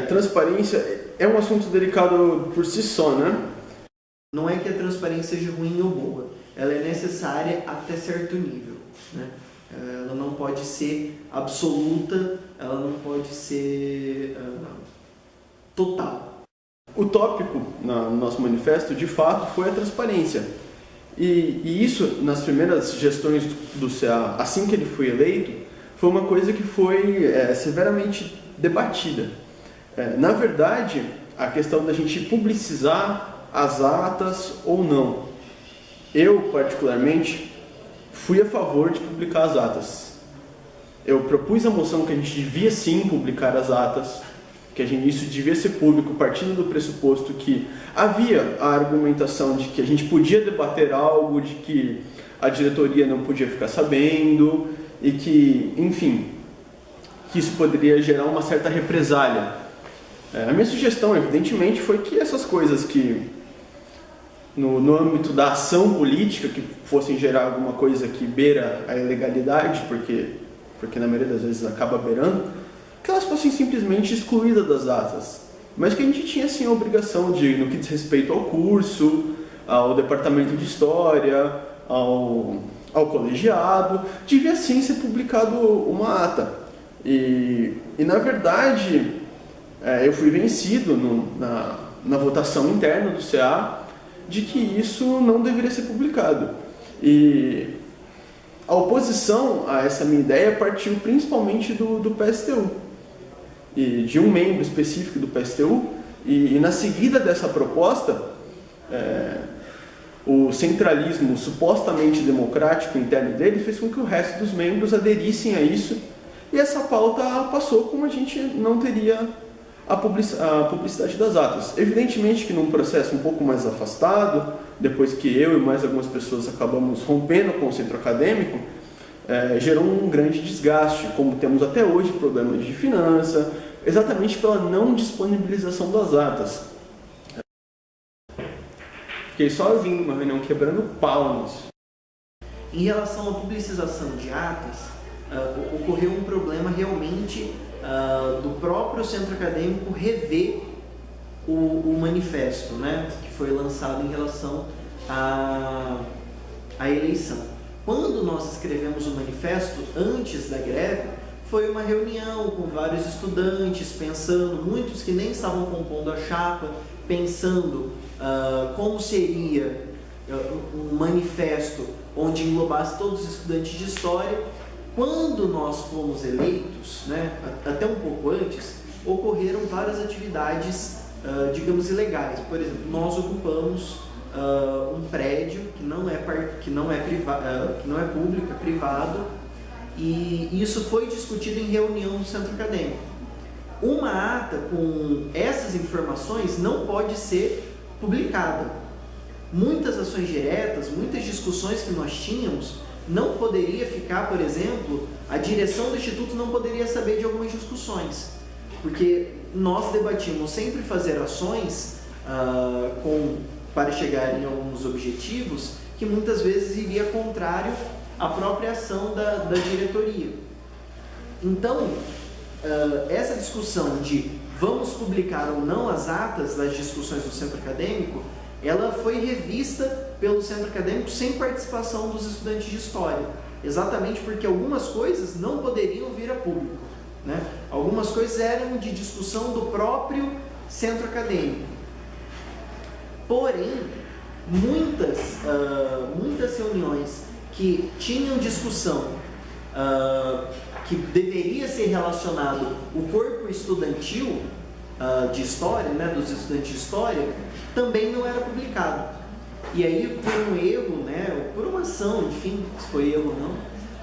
Transparência é um assunto delicado por si só, né? Não é que a transparência seja ruim ou boa, ela é necessária até certo nível, né? Ela não pode ser absoluta, ela não pode ser total. O tópico no nosso manifesto, de fato, foi a transparência. E isso, nas primeiras gestões do CA, assim que ele foi eleito, foi uma coisa que foi severamente debatida. Na verdade, a questão da gente publicizar as atas ou não. Eu, particularmente, fui a favor de publicar as atas. Eu propus a moção que a gente devia sim publicar as atas, que isso devia ser público, partindo do pressuposto que havia a argumentação de que a gente podia debater algo, de que a diretoria não podia ficar sabendo e que, enfim, que isso poderia gerar uma certa represália. A minha sugestão, evidentemente, foi que essas coisas que, no âmbito da ação política, que fossem gerar alguma coisa que beira a ilegalidade, porque na maioria das vezes acaba beirando, que elas fossem simplesmente excluídas das atas. Mas que a gente tinha, sim, a obrigação de, no que diz respeito ao curso, ao departamento de história, ao colegiado, devia, sim, ser publicado uma ata. E na verdade, eu fui vencido na votação interna do CA de que isso não deveria ser publicado. E a oposição a essa minha ideia partiu principalmente do PSTU, e de um membro específico do PSTU, e na seguida dessa proposta, o centralismo supostamente democrático interno dele fez com que o resto dos membros aderissem a isso, e essa pauta passou como a gente não teria a publicidade das atas. Evidentemente que num processo um pouco mais afastado, depois que eu e mais algumas pessoas acabamos rompendo com o centro acadêmico, gerou um grande desgaste, como temos até hoje problemas de finança, exatamente pela não disponibilização das atas. Fiquei sozinho numa reunião quebrando pau nisso. Em relação à publicização de atas, ocorreu um problema realmente do próprio centro acadêmico rever o manifesto, né, que foi lançado em relação à eleição. Quando nós escrevemos o manifesto antes da greve, foi uma reunião com vários estudantes, pensando, muitos que nem estavam compondo a chapa, pensando como seria um manifesto onde englobasse todos os estudantes de história. Quando nós fomos eleitos, né, até um pouco antes, ocorreram várias atividades, digamos, ilegais. Por exemplo, nós ocupamos um prédio que não é público, é privado, e isso foi discutido em reunião do centro acadêmico. Uma ata com essas informações não pode ser publicada. Muitas ações diretas, muitas discussões que nós tínhamos, não poderia ficar, por exemplo, a direção do Instituto não poderia saber de algumas discussões, porque nós debatimos sempre fazer ações para chegar em alguns objetivos que muitas vezes iria contrário à própria ação da diretoria. Então, essa discussão de vamos publicar ou não as atas das discussões do centro acadêmico, ela foi revista pelo centro acadêmico sem participação dos estudantes de história, exatamente porque algumas coisas não poderiam vir a público, né? Algumas coisas eram de discussão do próprio centro acadêmico. Porém, muitas reuniões que tinham discussão que deveria ser relacionado o corpo estudantil de história, né, dos estudantes de história, também não era publicado. E aí, por um erro, né, por uma ação, enfim, se foi erro ou não,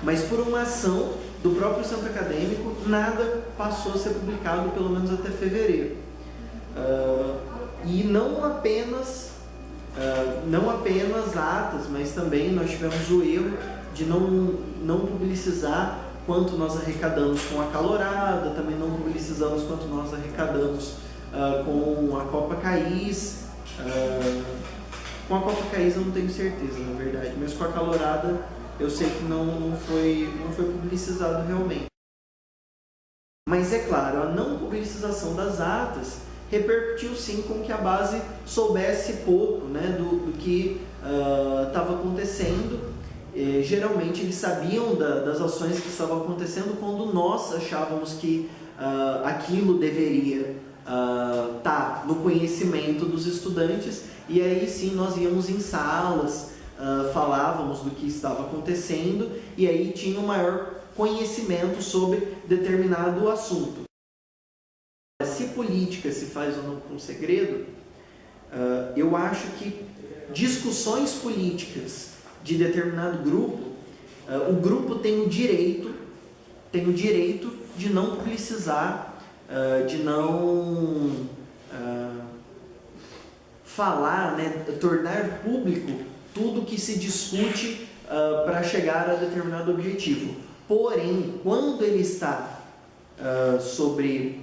mas por uma ação do próprio centro acadêmico, nada passou a ser publicado, pelo menos até fevereiro. E não apenas atas, mas também nós tivemos o erro de não publicizar quanto nós arrecadamos com a calorada, também não publicizamos quanto nós arrecadamos com a Copa Caís. Com a Copa Caís eu não tenho certeza, na verdade, mas com a calorada eu sei que não foi publicizado realmente. Mas é claro, a não publicização das atas repercutiu sim com que a base soubesse pouco, né, do que estava acontecendo. Geralmente eles sabiam das ações que estavam acontecendo quando nós achávamos que aquilo deveria estar no conhecimento dos estudantes, e aí sim nós íamos em salas, falávamos do que estava acontecendo, e aí tinha um maior conhecimento sobre determinado assunto. Se política se faz ou não com segredo, eu acho que discussões políticas de determinado grupo, o grupo tem o direito de não publicizar, de não falar, né, tornar público tudo que se discute para chegar a determinado objetivo. Porém, quando ele está sobre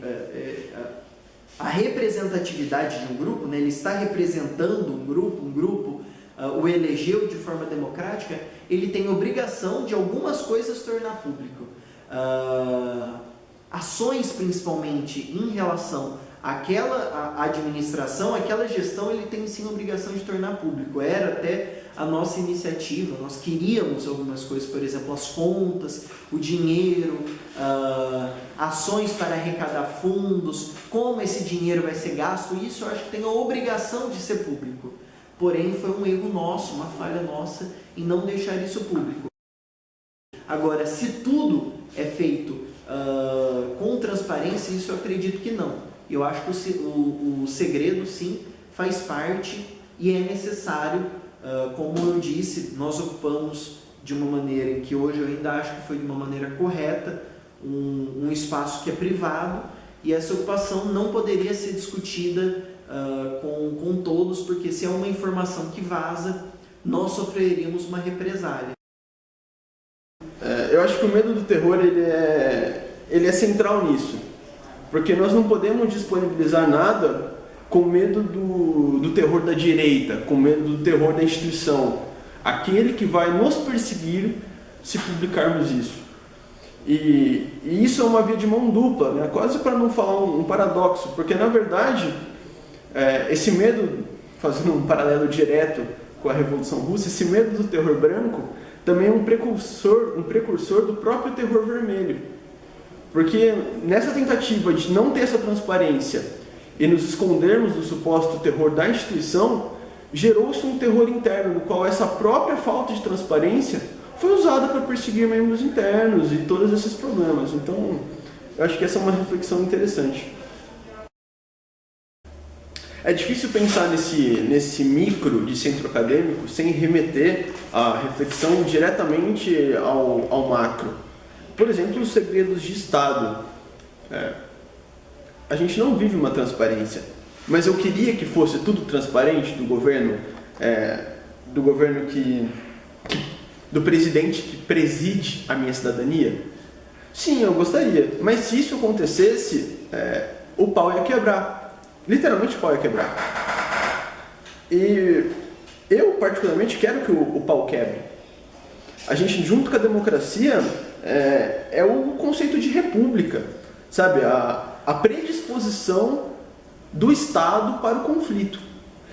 a representatividade de um grupo, né, ele está representando um grupo o elegeu de forma democrática, ele tem obrigação de algumas coisas tornar público. Ações, principalmente, em relação àquela administração, aquela gestão, ele tem sim a obrigação de tornar público. Era até a nossa iniciativa, nós queríamos algumas coisas, por exemplo, as contas, o dinheiro, ações para arrecadar fundos, como esse dinheiro vai ser gasto, isso eu acho que tem a obrigação de ser público. Porém, foi um erro nosso, uma falha nossa em não deixar isso público. Agora, se tudo é feito com transparência, isso eu acredito que não. Eu acho que o segredo, sim, faz parte e é necessário. Como eu disse, nós ocupamos de uma maneira em que hoje eu ainda acho que foi de uma maneira correta, um espaço que é privado, e essa ocupação não poderia ser discutida com todos, porque se é uma informação que vaza, nós sofreríamos uma represália. Eu acho que o medo do terror ele é central nisso, porque nós não podemos disponibilizar nada com medo do terror da direita, com medo do terror da instituição, aquele que vai nos perseguir se publicarmos isso. E isso é uma via de mão dupla, né? Quase para não falar um paradoxo, porque na verdade esse medo, fazendo um paralelo direto com a Revolução Russa, esse medo do terror branco também é um precursor do próprio terror vermelho. Porque nessa tentativa de não ter essa transparência e nos escondermos do suposto terror da instituição, gerou-se um terror interno, no qual essa própria falta de transparência foi usada para perseguir membros internos e todos esses problemas. Então, eu acho que essa é uma reflexão interessante. É difícil pensar nesse micro de centro acadêmico sem remeter a reflexão diretamente ao macro. Por exemplo, os segredos de Estado. A gente não vive uma transparência, mas eu queria que fosse tudo transparente do governo do presidente que preside a minha cidadania. Sim, eu gostaria, mas se isso acontecesse, o pau ia quebrar. Literalmente o pau ia quebrar. E eu, particularmente, quero que o pau quebre. A gente, junto com a democracia, é o conceito de república, sabe? A predisposição do Estado para o conflito.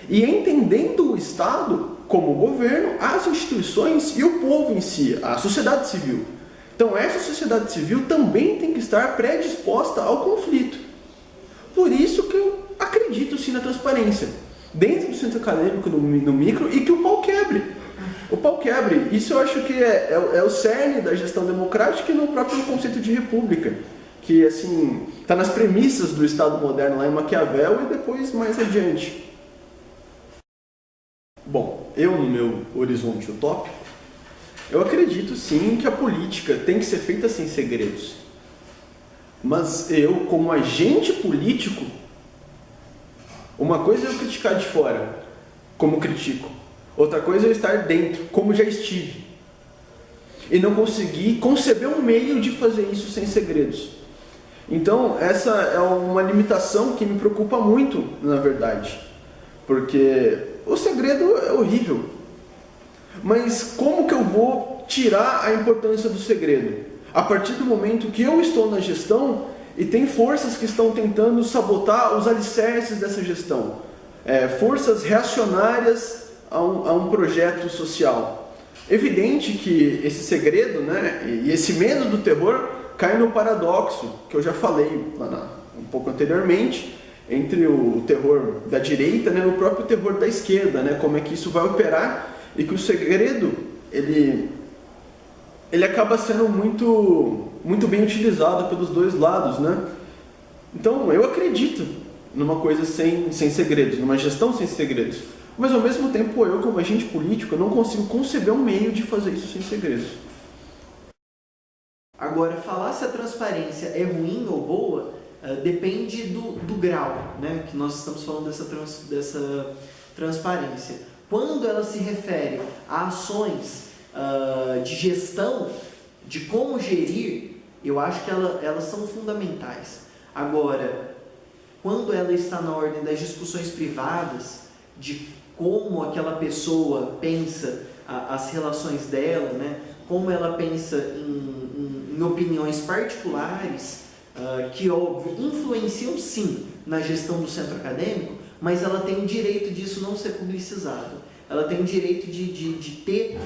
E entendendo o Estado como governo, as instituições e o povo em si, a sociedade civil. Então, essa sociedade civil também tem que estar predisposta ao conflito. Por isso que eu acredito sim na transparência, dentro do centro acadêmico, no micro, e que o pau quebre. O pau quebre. Isso eu acho que é o cerne da gestão democrática e no próprio conceito de república, que assim está nas premissas do Estado moderno lá em Maquiavel e depois mais adiante. Bom, eu no meu horizonte utópico, eu acredito sim que a política tem que ser feita sem segredos. Mas eu, como agente político, uma coisa é eu criticar de fora, como critico. Outra coisa é eu estar dentro, como já estive. E não conseguir conceber um meio de fazer isso sem segredos. Então, essa é uma limitação que me preocupa muito, na verdade. Porque o segredo é horrível. Mas como que eu vou tirar a importância do segredo? A partir do momento que eu estou na gestão e tem forças que estão tentando sabotar os alicerces dessa gestão, forças reacionárias a um projeto social. Evidente que esse segredo, né, e esse medo do terror cai no paradoxo que eu já falei um pouco anteriormente, entre o terror da direita, né, e o próprio terror da esquerda, né, como é que isso vai operar, e que o segredo ele acaba sendo muito bem utilizado pelos dois lados, né? Então eu acredito numa coisa sem segredos, numa gestão sem segredos, mas ao mesmo tempo eu, como agente político, não consigo conceber um meio de fazer isso sem segredos. Agora, falar se a transparência é ruim ou boa depende do grau, né, que nós estamos falando dessa transparência. Quando ela se refere a ações de gestão, de como gerir, eu acho que elas são fundamentais. Agora, quando ela está na ordem das discussões privadas, de como aquela pessoa pensa as relações dela, né, como ela pensa em opiniões particulares, que óbvio influenciam sim na gestão do centro acadêmico, mas ela tem o direito disso não ser publicizado. Ela tem o direito de ter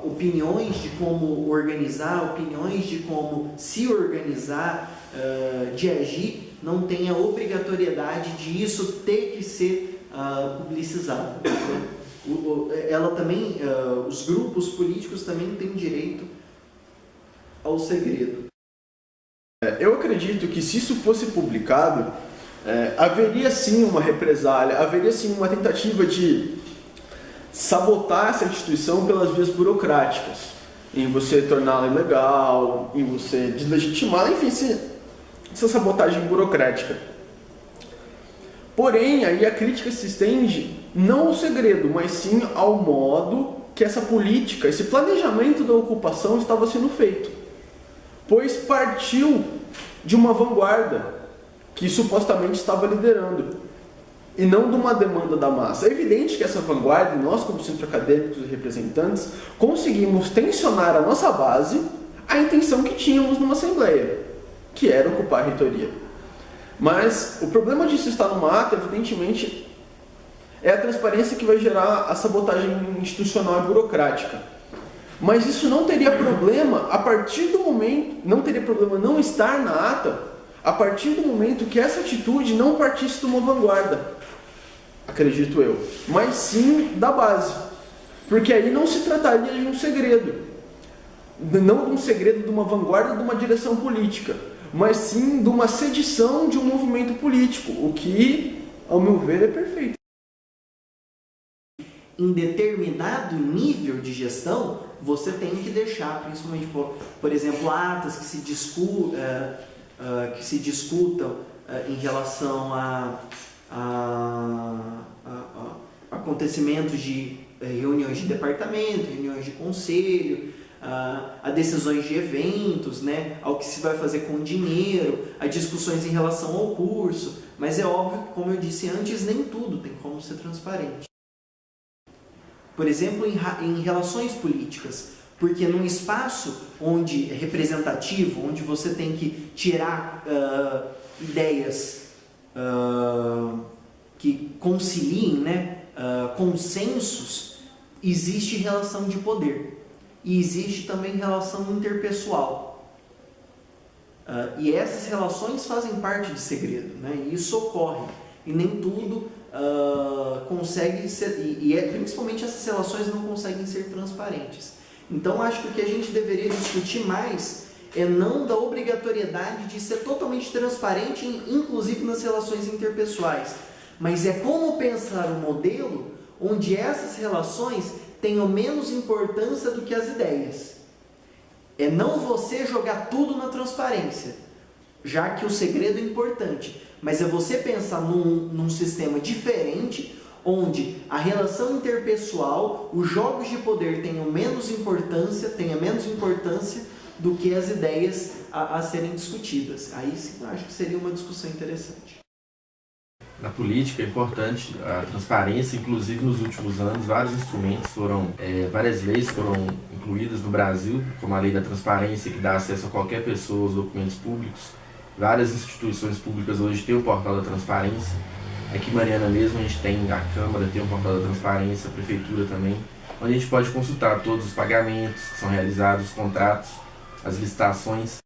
opiniões de como organizar, opiniões de como se organizar, de agir, não tem a obrigatoriedade de isso ter que ser publicizado. Ela também, os grupos políticos também têm direito ao segredo. Eu acredito que se isso fosse publicado, haveria sim uma represália, haveria sim uma tentativa de sabotar essa instituição pelas vias burocráticas, em você torná-la ilegal, em você deslegitimá-la, enfim, essa sabotagem burocrática. Porém, aí a crítica se estende não ao segredo, mas sim ao modo que essa política, esse planejamento da ocupação estava sendo feito. Pois partiu de uma vanguarda que supostamente estava liderando, e não de uma demanda da massa. É evidente que essa vanguarda, nós como centro acadêmicos e representantes, conseguimos tensionar a nossa base à intenção que tínhamos numa assembleia, que era ocupar a reitoria. Mas o problema disso estar numa ata, evidentemente, é a transparência que vai gerar a sabotagem institucional e burocrática. Mas isso não teria problema a partir do momento, não teria problema não estar na ata, a partir do momento que essa atitude não partisse de uma vanguarda, acredito eu, mas sim da base. Porque aí não se trataria de um segredo, não de um segredo de uma vanguarda de uma direção política, mas sim de uma sedição de um movimento político, o que, ao meu ver, é perfeito. Em determinado nível de gestão, você tem que deixar, principalmente, por exemplo, atas que se discutam em relação a acontecimentos de reuniões de departamento, reuniões de conselho, a decisões de eventos, né, ao que se vai fazer com o dinheiro, a discussões em relação ao curso, mas é óbvio que, como eu disse antes, nem tudo tem como ser transparente. Por exemplo, em relações políticas, porque num espaço onde é representativo, onde você tem que tirar ideias que conciliem, né, consensos, existe relação de poder e existe também relação interpessoal. E essas relações fazem parte de segredo, né, e isso ocorre, e nem tudo consegue ser, principalmente essas relações não conseguem ser transparentes. Então acho que o que a gente deveria discutir mais é não da obrigatoriedade de ser totalmente transparente, inclusive nas relações interpessoais, mas é como pensar um modelo onde essas relações tenham menos importância do que as ideias. É não você jogar tudo na transparência, já que o segredo é importante, mas é você pensar num sistema diferente, onde a relação interpessoal, os jogos de poder tenha menos importância do que as ideias a serem discutidas. Aí sim, acho que seria uma discussão interessante. Na política é importante a transparência, inclusive nos últimos anos vários instrumentos várias leis foram incluídas no Brasil, como a lei da transparência, que dá acesso a qualquer pessoa aos documentos públicos, Várias instituições públicas hoje têm o portal da transparência. Aqui em Mariana mesmo a gente tem a Câmara, tem o portal da transparência, a Prefeitura também, onde a gente pode consultar todos os pagamentos que são realizados, os contratos, as licitações.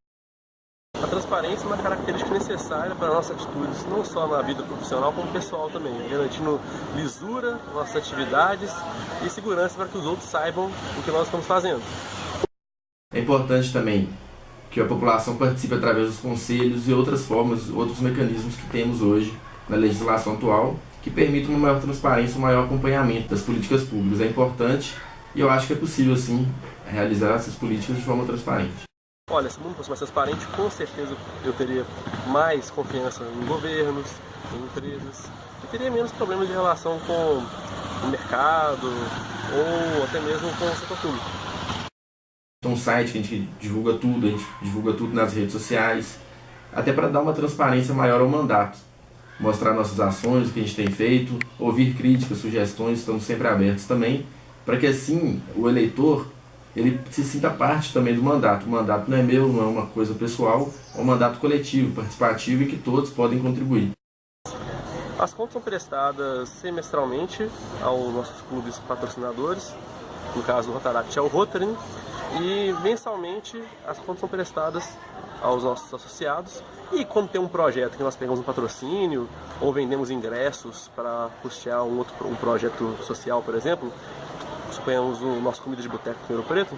A transparência é uma característica necessária para nossas atitudes, não só na vida profissional, como pessoal também, garantindo lisura nas nossas atividades e segurança para que os outros saibam o que nós estamos fazendo. É importante também que a população participe através dos conselhos e outras formas, outros mecanismos que temos hoje na legislação atual, que permitam uma maior transparência, um maior acompanhamento das políticas públicas. É importante e eu acho que é possível, sim, realizar essas políticas de forma transparente. Olha, se o mundo fosse mais transparente, com certeza eu teria mais confiança em governos, em empresas, e teria menos problemas de relação com o mercado ou até mesmo com o setor público. Tem um site que a gente divulga tudo nas redes sociais, até para dar uma transparência maior ao mandato. Mostrar nossas ações, o que a gente tem feito, ouvir críticas, sugestões, estamos sempre abertos também, para que assim o eleitor ele se sinta parte também do mandato. O mandato não é meu, não é uma coisa pessoal, é um mandato coletivo, participativo e que todos podem contribuir. As contas são prestadas semestralmente aos nossos clubes patrocinadores, no caso o Rotaract é o Rotary, e mensalmente as contas são prestadas aos nossos associados. E quando tem um projeto que nós pegamos um patrocínio ou vendemos ingressos para custear um projeto social, por exemplo, suponhamos o nosso Comida de Boteco em Ouro Preto,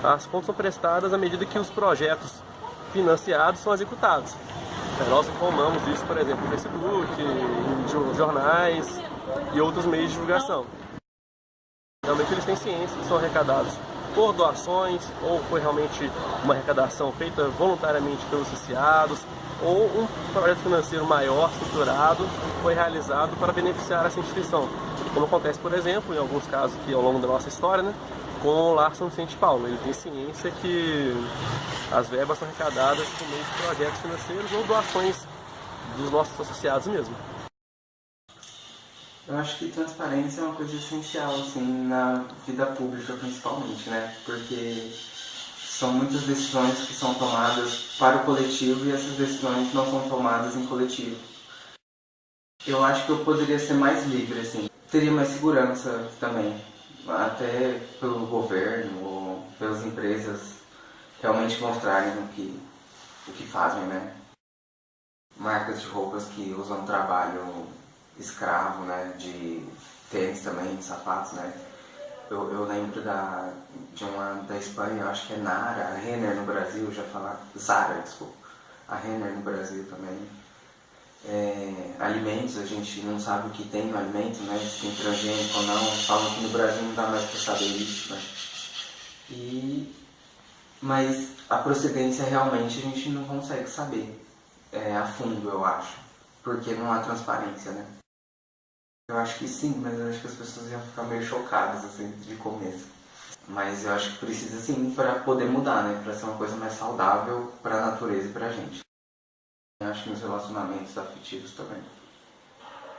as contas são prestadas à medida que os projetos financiados são executados. Nós informamos isso, por exemplo, no Facebook, em jornais e outros meios de divulgação. Realmente eles têm ciência que são arrecadados por doações, ou foi realmente uma arrecadação feita voluntariamente pelos associados, ou um projeto financeiro maior, estruturado, foi realizado para beneficiar essa instituição. Como acontece, por exemplo, em alguns casos aqui ao longo da nossa história, né, com o Lar São Vicente de Paulo. Ele tem ciência que as verbas são arrecadadas por meio de projetos financeiros ou doações dos nossos associados mesmo. Eu acho que transparência é uma coisa essencial, assim, na vida pública principalmente, né? Porque são muitas decisões que são tomadas para o coletivo e essas decisões não são tomadas em coletivo. Eu acho que eu poderia ser mais livre, assim. Teria mais segurança também, até pelo governo ou pelas empresas realmente mostrarem o que fazem, né? Marcas de roupas que usam trabalho escravo, né, de tênis também, de sapatos, né. Eu lembro de uma da Espanha, eu acho que é Nara, a Renner no Brasil, já falar, Zara, desculpa, a Renner no Brasil também. Alimentos, a gente não sabe o que tem no alimento, né, se tem transgênico ou não, falam que no Brasil não dá mais para saber isso, né. Mas a procedência realmente a gente não consegue saber a fundo, eu acho, porque não há transparência, né. Eu acho que sim, mas eu acho que as pessoas iam ficar meio chocadas, assim, de começo. Mas eu acho que precisa sim para poder mudar, né? Para ser uma coisa mais saudável para a natureza e para a gente. Eu acho que nos relacionamentos afetivos também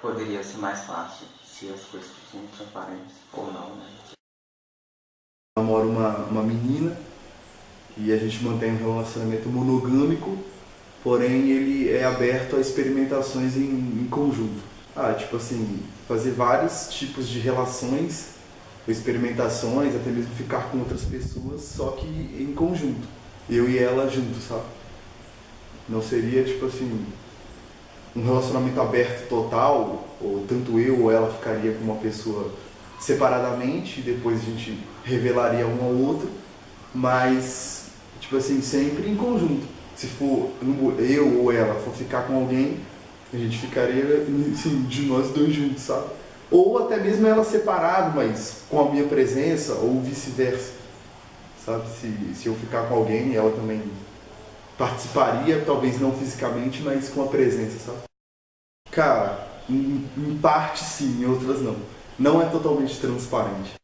poderia ser mais fácil se as coisas fossem transparentes ou não, né? Eu namoro uma menina e a gente mantém um relacionamento monogâmico, porém ele é aberto a experimentações em conjunto. Tipo assim, fazer vários tipos de relações, experimentações, até mesmo ficar com outras pessoas, só que em conjunto, eu e ela juntos, sabe? Não seria, tipo assim, um relacionamento aberto total, ou tanto eu ou ela ficaria com uma pessoa separadamente, e depois a gente revelaria um ao outro, mas, tipo assim, sempre em conjunto. Se for eu ou ela for ficar com alguém, a gente ficaria, assim, de nós dois juntos, sabe? Ou até mesmo ela separado, mas com a minha presença, ou vice-versa, sabe? Se eu ficar com alguém, ela também participaria, talvez não fisicamente, mas com a presença, sabe? Cara, em parte sim, em outras não. Não é totalmente transparente.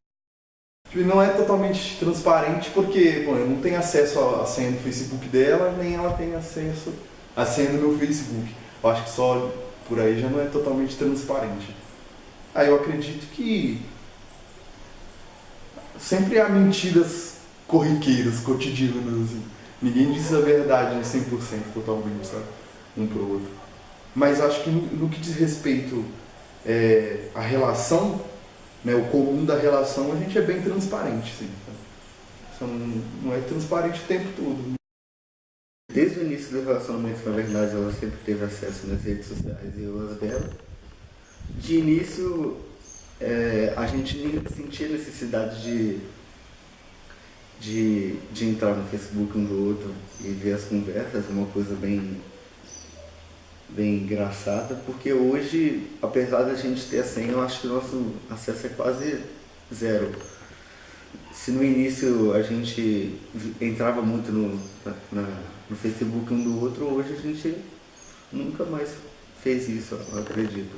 Não é totalmente transparente porque, bom, eu não tenho acesso à senha do Facebook dela, nem ela tem acesso à senha do meu Facebook. Eu acho que só por aí já não é totalmente transparente. Eu acredito que sempre há mentiras corriqueiras, cotidianas. Assim. Ninguém diz a verdade 100% totalmente, sabe? um pro outro. Mas acho que no que diz respeito à relação, né, o comum da relação, a gente é bem transparente, sim. Só não é transparente o tempo todo. Desde o início do relacionamento, na verdade, ela sempre teve acesso nas redes sociais e eu as dela. De início, a gente nem sentia necessidade de entrar no Facebook um do outro e ver as conversas, uma coisa bem engraçada, porque hoje, apesar da gente ter a senha, eu acho que o nosso acesso é quase zero. Se no início a gente entrava muito no Facebook um do outro, hoje a gente nunca mais fez isso, eu acredito.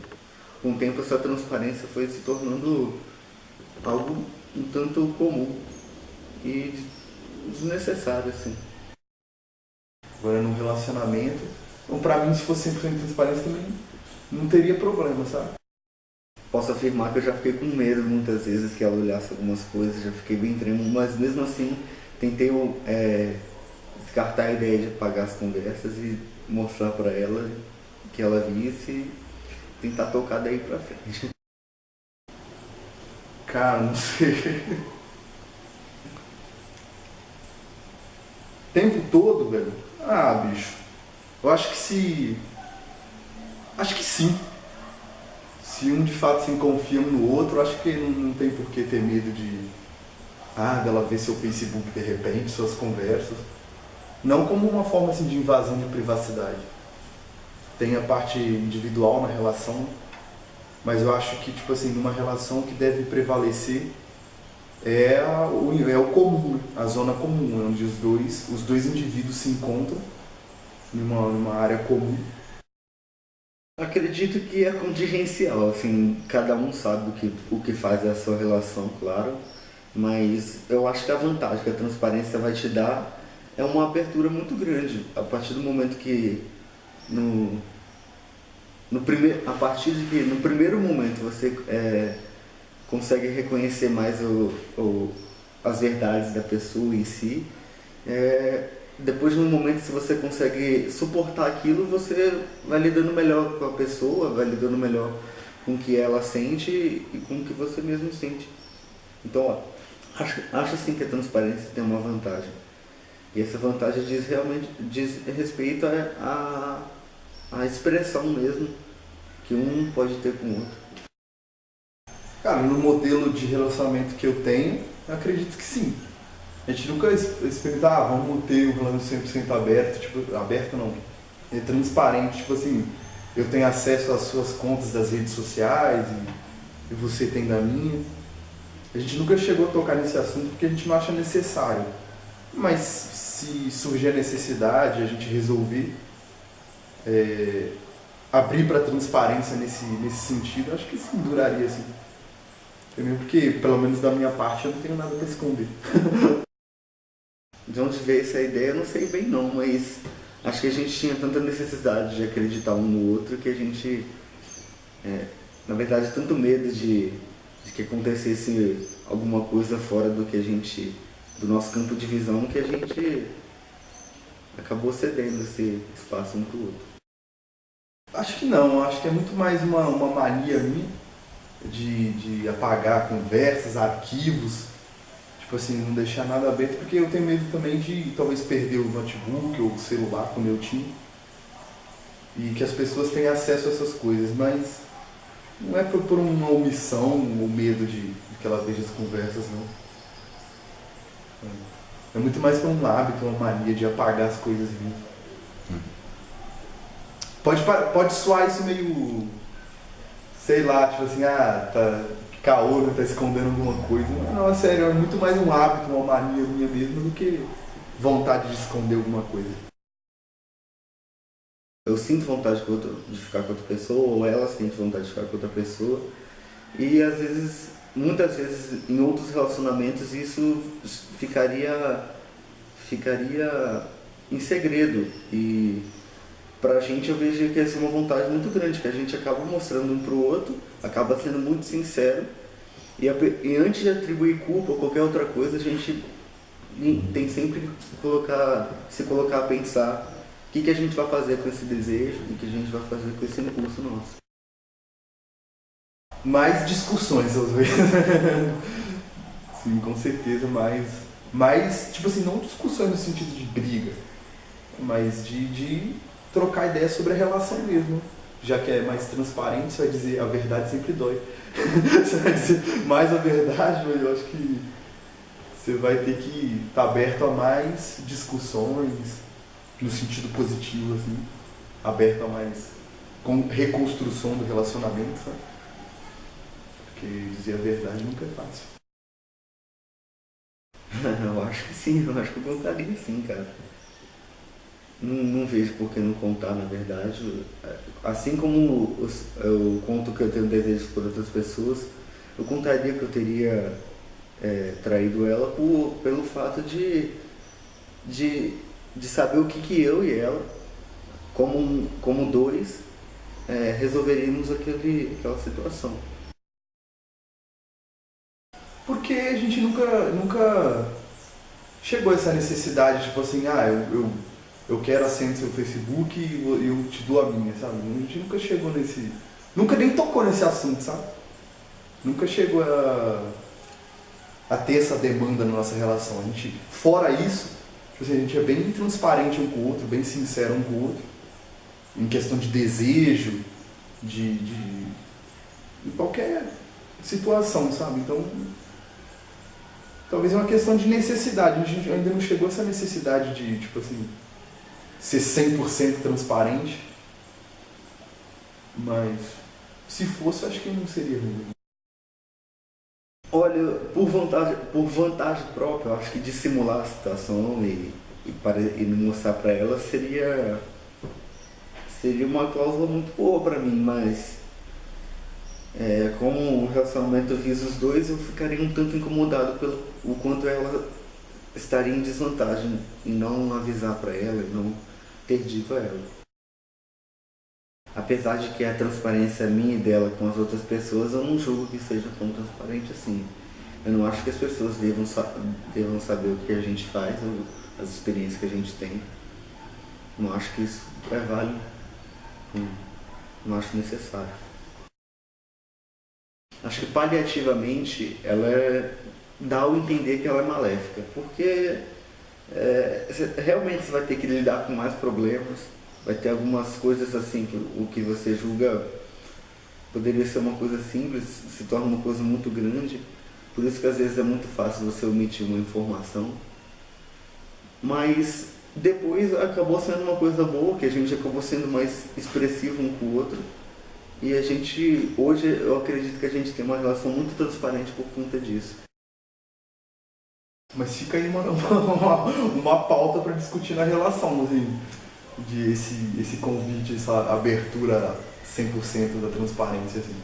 Com o tempo essa transparência foi se tornando algo um tanto comum e desnecessário, assim. Agora no relacionamento, então pra mim se fosse 100% transparência também não teria problema, sabe? Posso afirmar que eu já fiquei com medo muitas vezes que ela olhasse algumas coisas, já fiquei bem trêmulo, mas mesmo assim tentei descartar a ideia de apagar as conversas e mostrar pra ela que ela visse e tentar tocar daí pra frente. Cara, não sei. Tempo todo, velho? Ah, bicho. Eu acho que Acho que sim. Se um de fato se confia um no outro, acho que não tem por que ter medo dela ver seu Facebook de repente, suas conversas. Não como uma forma assim, de invasão de privacidade. Tem a parte individual na relação, mas eu acho que, tipo assim, numa relação que deve prevalecer é o comum, né? A zona comum, onde os dois indivíduos se encontram numa área comum. Acredito que é contingencial, assim, cada um sabe o que faz a sua relação, claro, mas eu acho que a vantagem que a transparência vai te dar é uma abertura muito grande. A partir do momento que no primeiro momento você consegue reconhecer mais as verdades da pessoa em si, depois de um momento, se você consegue suportar aquilo, você vai lidando melhor com a pessoa, vai lidando melhor com o que ela sente e com o que você mesmo sente. Então, acho sim que a transparência tem uma vantagem. E essa vantagem diz respeito à expressão mesmo que um pode ter com o outro. Cara, no modelo de relacionamento que eu tenho, eu acredito que sim. A gente nunca experimenta, vamos ter um relacionamento 100% aberto, tipo, aberto não, é transparente, tipo assim, eu tenho acesso às suas contas das redes sociais e você tem da minha. A gente nunca chegou a tocar nesse assunto porque a gente não acha necessário. Mas se surgir a necessidade, a gente resolver abrir para transparência nesse sentido, acho que sim, duraria assim. Entendeu? Porque, pelo menos da minha parte, eu não tenho nada para esconder. De onde veio essa ideia, eu não sei bem não, mas acho que a gente tinha tanta necessidade de acreditar um no outro que a gente, na verdade, tanto medo de que acontecesse alguma coisa fora do nosso campo de visão, que a gente acabou cedendo esse espaço um pro outro. Acho que não, acho que é muito mais uma mania minha de apagar conversas, arquivos, tipo assim, não deixar nada aberto, porque eu tenho medo também de talvez perder o notebook ou o celular, como eu tinha, e que as pessoas tenham acesso a essas coisas, mas não é por uma omissão ou medo de que ela veja as conversas, não. É muito mais por um hábito, uma mania de apagar as coisas em mim. Pode soar isso meio, sei lá, tipo assim, caô, tá escondendo alguma coisa. Não, é sério, é muito mais um hábito, uma mania minha mesmo, do que vontade de esconder alguma coisa. Eu sinto vontade de ficar com outra pessoa, ou ela sente vontade de ficar com outra pessoa. E às vezes, muitas vezes, em outros relacionamentos, isso ficaria em segredo. E pra gente eu vejo que essa é uma vontade muito grande, que a gente acaba mostrando um pro outro, acaba sendo muito sincero, e antes de atribuir culpa ou qualquer outra coisa, a gente tem sempre que se colocar a pensar o que a gente vai fazer com esse desejo e o que a gente vai fazer com esse impulso nosso. Mais discussões, às vezes. Sim, com certeza, mais, tipo assim, não discussões no sentido de briga, mas de trocar ideias sobre a relação mesmo. Já que é mais transparente, você vai dizer a verdade sempre dói. Você vai dizer mais a verdade, mas eu acho que você vai ter que estar aberto a mais discussões, no sentido positivo, assim, aberto a mais reconstrução do relacionamento, sabe? Porque dizer a verdade nunca é fácil. Eu acho que sim, eu acho que eu contaria sim, cara. Não vejo por que não contar, na verdade. Assim como eu conto que eu tenho desejos por outras pessoas, eu contaria que eu teria traído ela pelo fato de saber o que eu e ela, como dois, resolveríamos aquela situação. Porque a gente nunca chegou a essa necessidade, tipo assim, eu quero a senha do seu Facebook e eu te dou a minha, sabe? A gente nunca chegou nesse... Nunca nem tocou nesse assunto, sabe? Nunca chegou a ter essa demanda na nossa relação. A gente, fora isso, tipo assim, a gente é bem transparente um com o outro, bem sincero um com o outro, em questão de desejo, de qualquer situação, sabe? Então, talvez é uma questão de necessidade. A gente ainda não chegou a essa necessidade de, tipo assim, ser 100% transparente. Mas, se fosse, acho que não seria ruim. Olha, por vantagem própria, eu acho que dissimular a situação e mostrar para ela seria uma cláusula muito boa para mim, mas como o relacionamento visa os dois, eu ficaria um tanto incomodado pelo o quanto ela estaria em desvantagem em não avisar para ela e não ter dito a ela. Apesar de que a transparência minha e dela com as outras pessoas, eu não julgo que seja tão transparente assim. Eu não acho que as pessoas devam saber o que a gente faz, ou as experiências que a gente tem. Não acho que isso é válido. Não acho necessário. Acho que paliativamente ela dá ao entender que ela é maléfica, porque realmente você vai ter que lidar com mais problemas, vai ter algumas coisas assim que o que você julga poderia ser uma coisa simples, se torna uma coisa muito grande, por isso que às vezes é muito fácil você omitir uma informação, mas depois acabou sendo uma coisa boa, que a gente acabou sendo mais expressivo um com o outro. E a gente, hoje, eu acredito que a gente tem uma relação muito transparente por conta disso. Mas fica aí uma pauta para discutir na relação, assim, de esse convite, essa abertura 100% da transparência, assim.